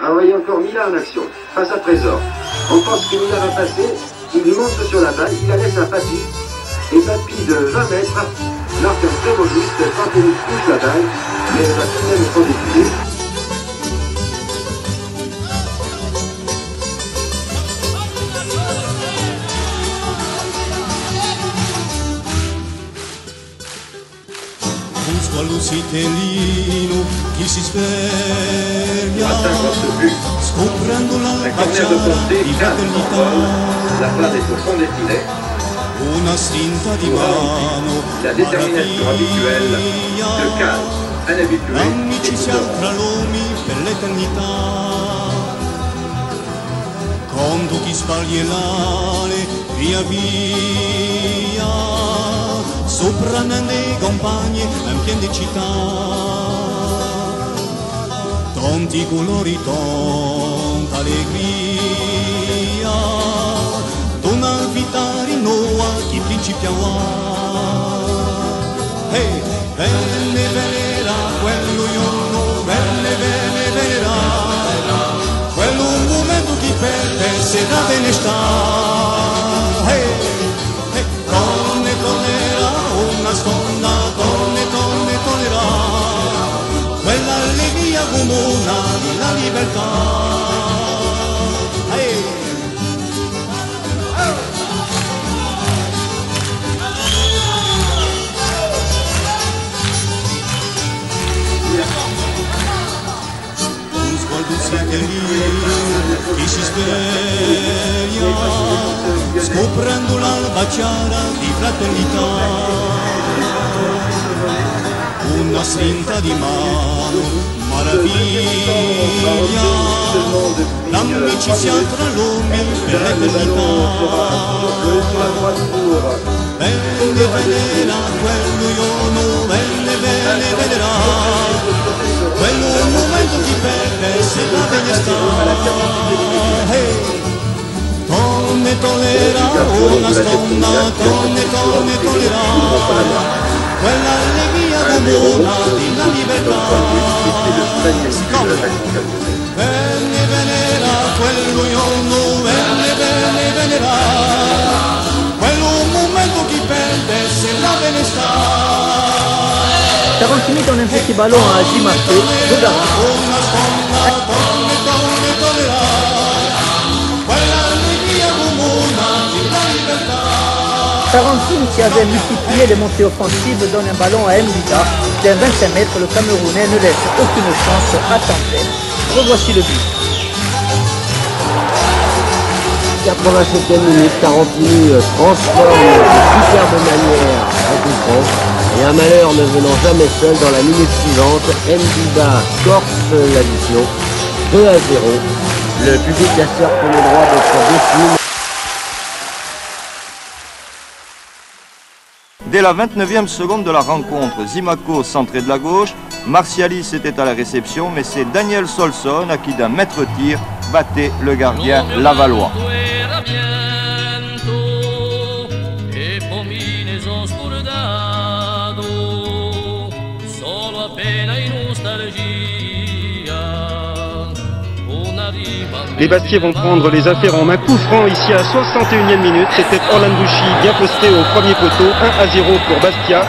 a envoyé encore Mila en action, face à Trésor. On pense que Mila va passer, il monte sur la balle, il la laisse à Papy, et Papy de 20 mètres marque un très beau but, Panthéon touche la balle, mais elle va tout de même être défilée. Lucitellino chi si sveglia scoprendo la facciata di fraternità, la palla sul fond des filets, una strinta di mano, la détermination habituelle, le calme inhabitué, l'amicizia tra l'uomo per l'eternità, quando ti sbagli l'ale via via sopra nelle campagne in piena città, tanti colori, tanta allegria, una vita rinnoa chi principiava. Hey, bene venera, quello io bene venera, quello un momento chi perde se da bene sta. Hey, donne tornerà una sponda, donne tornerà, quella allegria comuna della libertà. Hey. Un sguardo chi si sveglia, scoprendo l'alba chiara di fraternità, una strinta di mano, maraviglia, l'amicizia tra l'uomo per l'eternità. Bene vedrà quello io non bene vedrà, quello un momento ti perde se la bene sta. Hey. Donne tollera una sponda, donne tollera, quella allegria comuna della libertà. Bene venera, quello io bene venera, quello un momento chi perde se la bene sta. 40 minutes, on a un petit ballon à Zimaco. Tarantine qui avait multiplié les montées offensives donne un ballon à Mbida. D'un 25 mètres, le Camerounais ne laisse aucune chance à Tampere. Revoici le but. 87e minute, Tarantini transforme de superbe manière un coup franc. Et un malheur ne venant jamais seul, dans la minute suivante, Mbida corse l'addition, 2-0. Le public casseur prend le droit d'être décime. Dès la 29e seconde de la rencontre, Zimaco centré de la gauche, Martialis était à la réception, mais c'est Daniel Solson à qui d'un mètre-tir battait le gardien lavallois. Les Bastiais vont prendre les affaires en main. Coup franc ici à 61e minute. C'était Orlandouchi bien posté au premier poteau. 1-0 pour Bastia.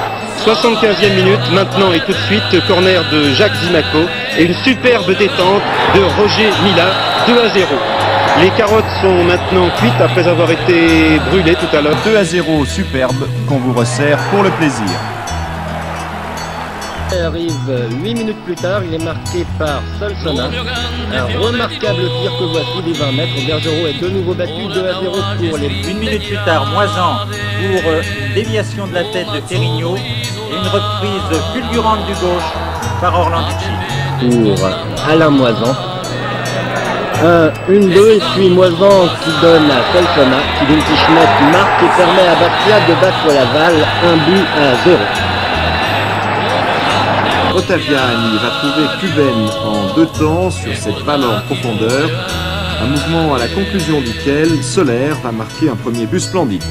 75e minute maintenant et tout de suite corner de Jacques Zimaco. Et une superbe détente de Roger Mila. 2-0. Les carottes sont maintenant cuites après avoir été brûlées tout à l'heure. 2-0 superbe qu'on vous resserre pour le plaisir. Il arrive 8 minutes plus tard, il est marqué par Solsona. Un remarquable tir que voici des 20 mètres. Bergerot est de nouveau battu 2-0 pour les... Une minute plus tard, Moisan pour une déviation de la tête de Terrigno et une reprise fulgurante du gauche par Orlandouchi. Pour Alain Moisan. 1-2 et puis Moisan qui donne à Solsona. Kevin Schmidt marque et permet à Bastia de battre Laval 1-0. Ottaviani va trouver Cuben en 2 temps sur cette balle en profondeur, un mouvement à la conclusion duquel Soler va marquer un premier but splendide.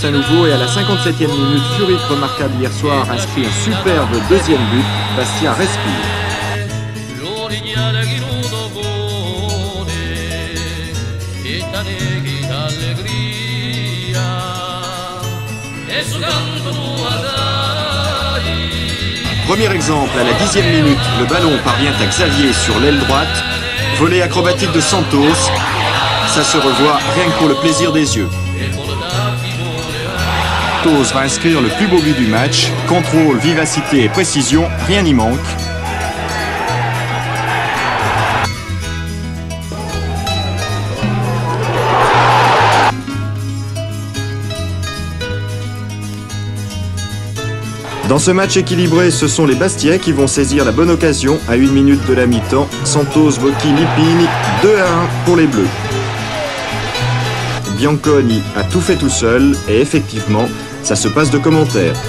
à nouveau et à la 57e minute, Zurich, remarquable hier soir, inscrit un superbe deuxième but. Bastia respire. Premier exemple, à la 10e minute, le ballon parvient à Xavier sur l'aile droite. Volée acrobatique de Santos. Ça se revoit rien que pour le plaisir des yeux. Santos va inscrire le plus beau but du match. Contrôle, vivacité et précision, rien n'y manque. Dans ce match équilibré, ce sont les Bastiais qui vont saisir la bonne occasion à 1 minute de la mi-temps. Santos, Bocchi, Lipini, 2-1 pour les Bleus. Bianconi a tout fait tout seul et effectivement, ça se passe de commentaires. «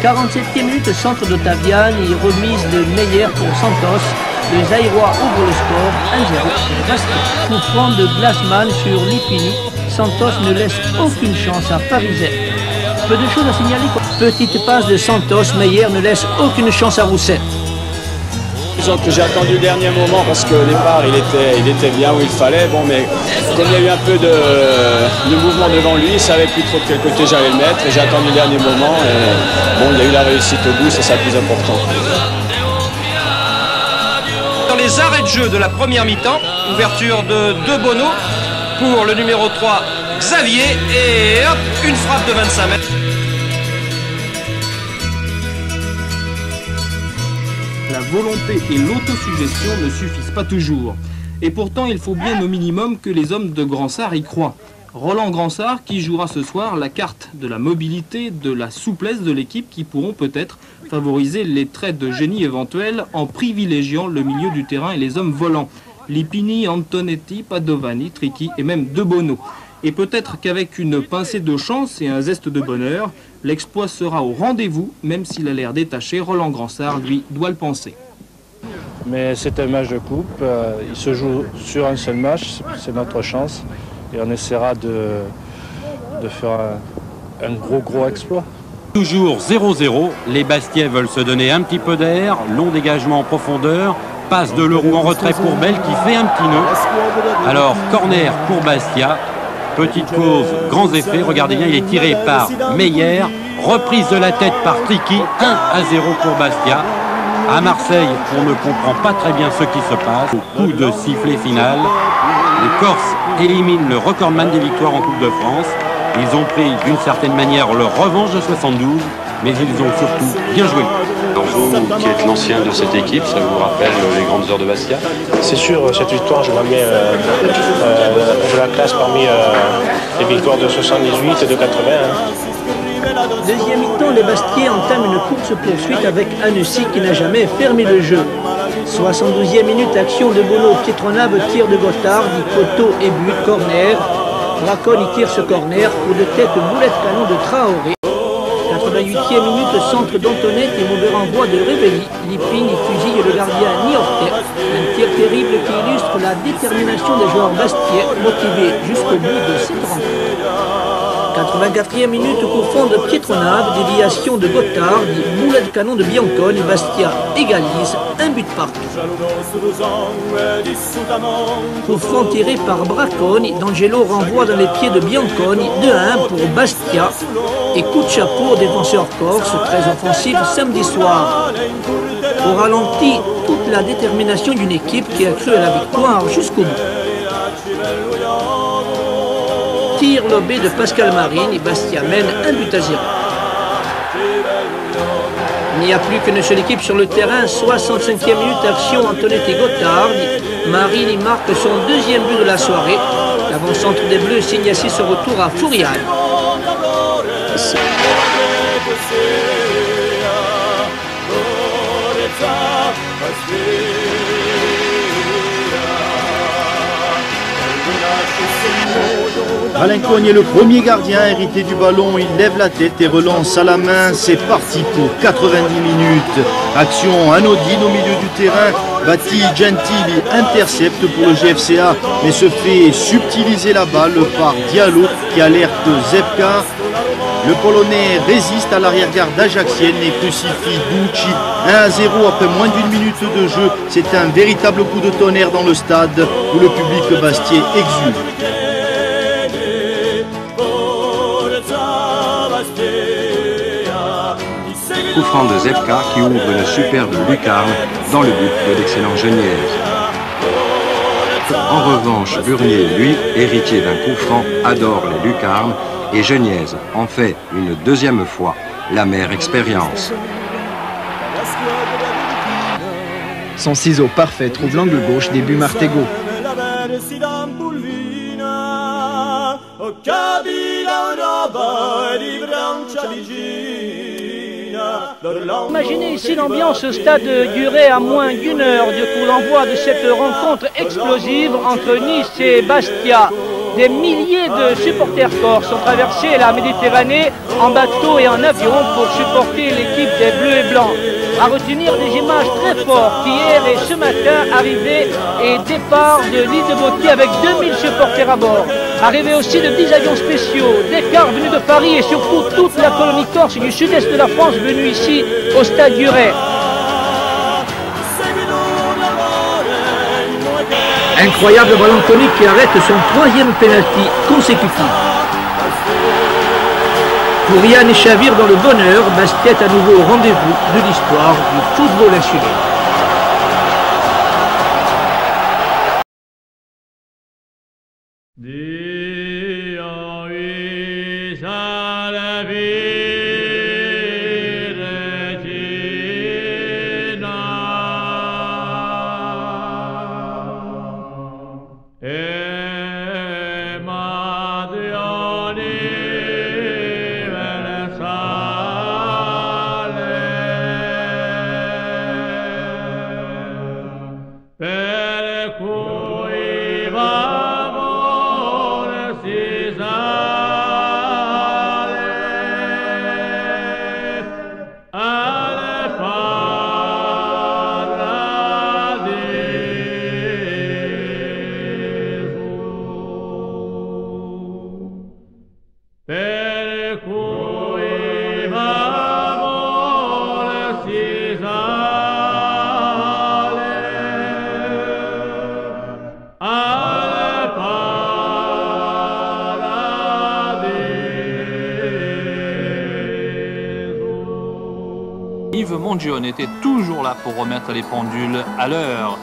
47e minute, centre d'Ottaviani, remise de Meyer pour Santos. Le Zaïrois ouvre le score, 1-0. Bastia. Coup franc de Glassman sur Lipini. Santos ne laisse aucune chance à Pariset. Peu de choses à signaler. Petite passe de Santos, Meyer ne laisse aucune chance à Rousset. Disons que j'ai attendu le dernier moment parce qu'au départ il était bien où il fallait. Bon, mais comme il y a eu un peu de mouvement devant lui, il ne savait plus trop de quel côté j'allais le mettre. Et j'ai attendu le dernier moment. Et bon, il y a eu la réussite au bout, c'est ça le plus important. Dans les arrêts de jeu de la première mi-temps, ouverture de Bono pour le numéro 3 Xavier et hop, une frappe de 25 mètres. La volonté et l'autosuggestion ne suffisent pas toujours. Et pourtant, il faut bien au minimum que les hommes de Gransart y croient. Roland Gransart qui jouera ce soir la carte de la mobilité, de la souplesse de l'équipe qui pourront peut-être favoriser les traits de génie éventuels en privilégiant le milieu du terrain et les hommes volants. Lipini, Antonetti, Padovani, Tricky et même De Bono. Et peut-être qu'avec une pincée de chance et un zeste de bonheur, l'exploit sera au rendez-vous, même s'il a l'air détaché. Roland Gransart, lui, doit le penser. Mais c'est un match de coupe, il se joue sur un seul match, c'est notre chance. Et on essaiera de faire un gros exploit. Toujours 0-0, les Bastiais veulent se donner un petit peu d'air, long dégagement en profondeur, passe de Leroux en retrait pour Bell qui fait un petit nœud. Alors corner pour Bastia. Petite pause, grands effets, regardez bien, il est tiré par Meyer, reprise de la tête par Tricky, 1-0 pour Bastia. À Marseille, on ne comprend pas très bien ce qui se passe. Au coup de sifflet final, les Corses éliminent le recordman des victoires en Coupe de France. Ils ont pris d'une certaine manière leur revanche de 72, mais ils ont surtout bien joué. Vous, qui êtes l'ancien de cette équipe, ça vous rappelle les grandes heures de Bastia? C'est sûr, cette victoire, je la mets, je la classe parmi les victoires de 78 et de 80. Deuxième mi-temps, les Bastiais entament une course-poursuite avec Annecy qui n'a jamais fermé le jeu. 72e minute, action de Bono, Pietronnave, tir de Gothard, poteau et but, corner. Bracon y tire ce corner, coup de tête, boulette canon de Traoré. 88e minute, centre d'Antoinette et mauvais renvoi de Révelli. Lipini fusille le gardien Niortais. Un tir terrible qui illustre la détermination des joueurs bastiais, motivés jusqu'au bout de cette rencontre. 84e minute, coup franc de Pietronnave, déviation de Gothard, boulet de canon de Bianconi, Bastia égalise, un but partout. Coup franc tiré par Bracconi, D'Angelo renvoie dans les pieds de Bianconi, 2-1 pour Bastia. Et coup de chapeau au défenseur corse, très offensif samedi soir. Au ralenti, toute la détermination d'une équipe qui a cru à la victoire jusqu'au bout. Tir lobé de Pascal Marine et Bastia mène 1-0. Il n'y a plus qu'une seule équipe sur le terrain. 65e minute, action Antoinette et Gothard. Marine y marque son deuxième but de la soirée. L'avant-centre des Bleus signe ainsi ce retour à Fourial. Alencogne est le premier gardien hérité du ballon, il lève la tête et relance à la main, c'est parti pour 90 minutes. Action anodine au milieu du terrain, Batti Gentili intercepte pour le GFCA, mais se fait subtiliser la balle par Diallo qui alerte Zepka. Le Polonais résiste à l'arrière-garde ajaxienne et crucifie Ducci 1-0 après moins d'une minute de jeu. C'est un véritable coup de tonnerre dans le stade où le public bastiais exulte. Coup franc de Zepka qui ouvre une superbe lucarne dans le but de l'excellent Geniez. En revanche, Burnier, lui, héritier d'un coup franc, adore les lucarnes et Geniez en fait une deuxième fois l'amère expérience. Son ciseau parfait trouve l'angle gauche des buts Martego. Imaginez ici l'ambiance au stade durait à moins d'1 heure du coup d'envoi de cette rencontre explosive entre Nice et Bastia. Des milliers de supporters corses ont traversé la Méditerranée en bateau et en avion pour supporter l'équipe des Bleus et Blancs. À retenir des images très fortes hier et ce matin, arrivée et départ de l'île de Beauté avec 2000 supporters à bord. Arrivée aussi de 10 avions spéciaux, des cars venus de Paris et surtout toute la colonie corse du sud-est de la France venue ici au stade du Ray. Incroyable Balanconi qui arrête son 3e pénalty consécutif. Pour Yann et Chavir dans le bonheur, Bastia est à nouveau au rendez-vous de l'histoire du football insulaire. Yves Mongione était toujours là pour remettre les pendules à l'heure.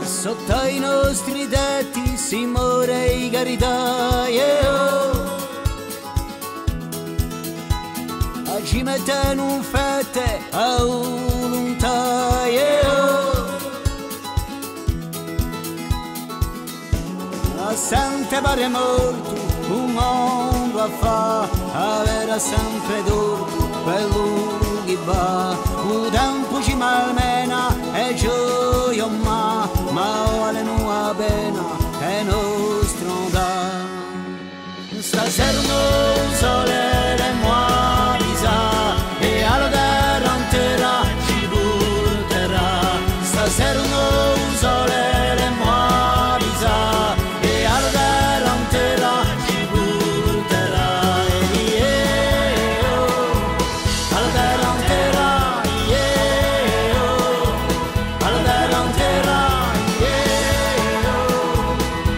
Sotto i nostri tetti si muore di carità, ci mettono un fette a volontà, sempre pare morto, un mondo a fa, avere sempre torto, per lui che va, un tempo ci malmena e gioia ma vale nuova pena e nostro da. Stasera non sole le muovisa e alla terra intera ci porterà, stasera non sole le muovisa e alla terra intera ci porterà, alla terra intera, alla terra intera,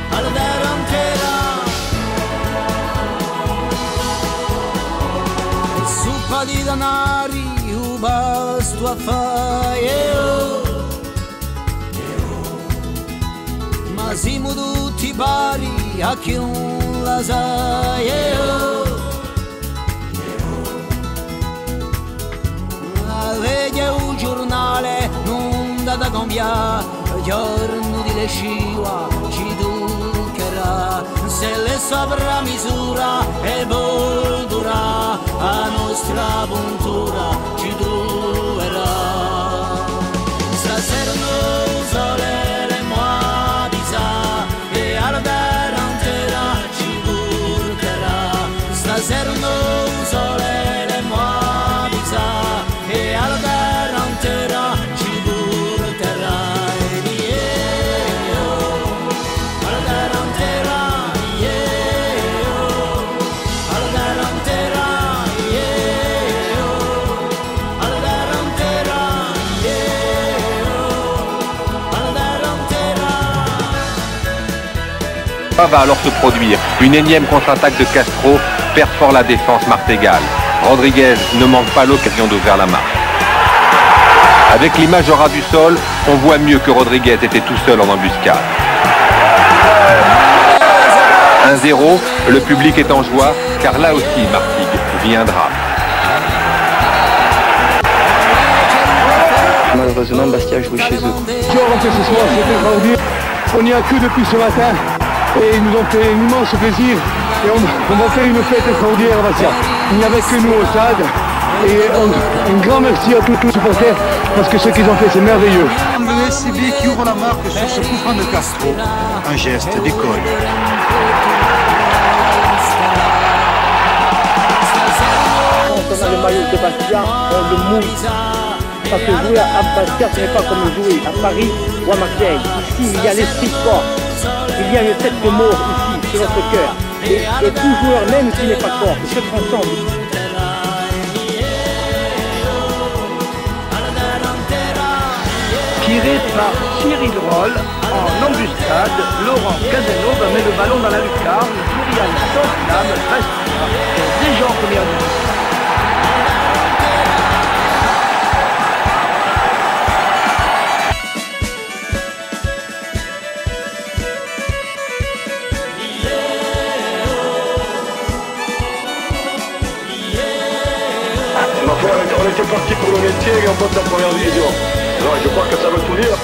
alla terra intera. E suppa di danari io basto a fare, ma siamo tutti pari a chi non la sa, vedi un giornale non da cambiare, giorno di lesciva ci toccherà, se le sopra misura e voldurà la nostra avventura ci troverà. Stasera non sole le muovisa e alla terra ci porterà. Stasera non sole le muovisa e alla terra ci porterà. E io alla terra, va alors se produire. Une énième contre-attaque de Castro perfore la défense marségale. Rodriguez ne manque pas l'occasion d'ouvrir la marque. Avec l'image au ras du sol, on voit mieux que Rodriguez était tout seul en embuscade. 1-0, le public est en joie, car là aussi Martigues vit un drame. Malheureusement, Bastia joue chez eux. On n'y a que depuis ce matin et ils nous ont fait un immense plaisir et on va faire une fête extraordinaire à Bastia. Il n'y avait que nous au stade et un grand merci à tous les supporters parce que ce qu'ils ont fait c'est merveilleux. Le SCB qui ouvre la marque sur ce coup franc de Castro, un geste d'école. Quand on a le maillot de Bastia, on le mouille. Parce que jouer à Bastia, ce n'est pas comme jouer à Paris ou à Marseille. Ici, il y a l'esprit fort. Il y a une tête de mort ici, sur notre cœur. Et tout joueur, même s'il n'est pas fort, se transcende. Tiré par Cyril Roll, en embuscade, Laurent Casanova met le ballon dans la lucarne. Florian s'enflamme, Bastia est déjà en première division. On était parti pour le métier et on monte en première division. Alors je crois que ça veut tout dire.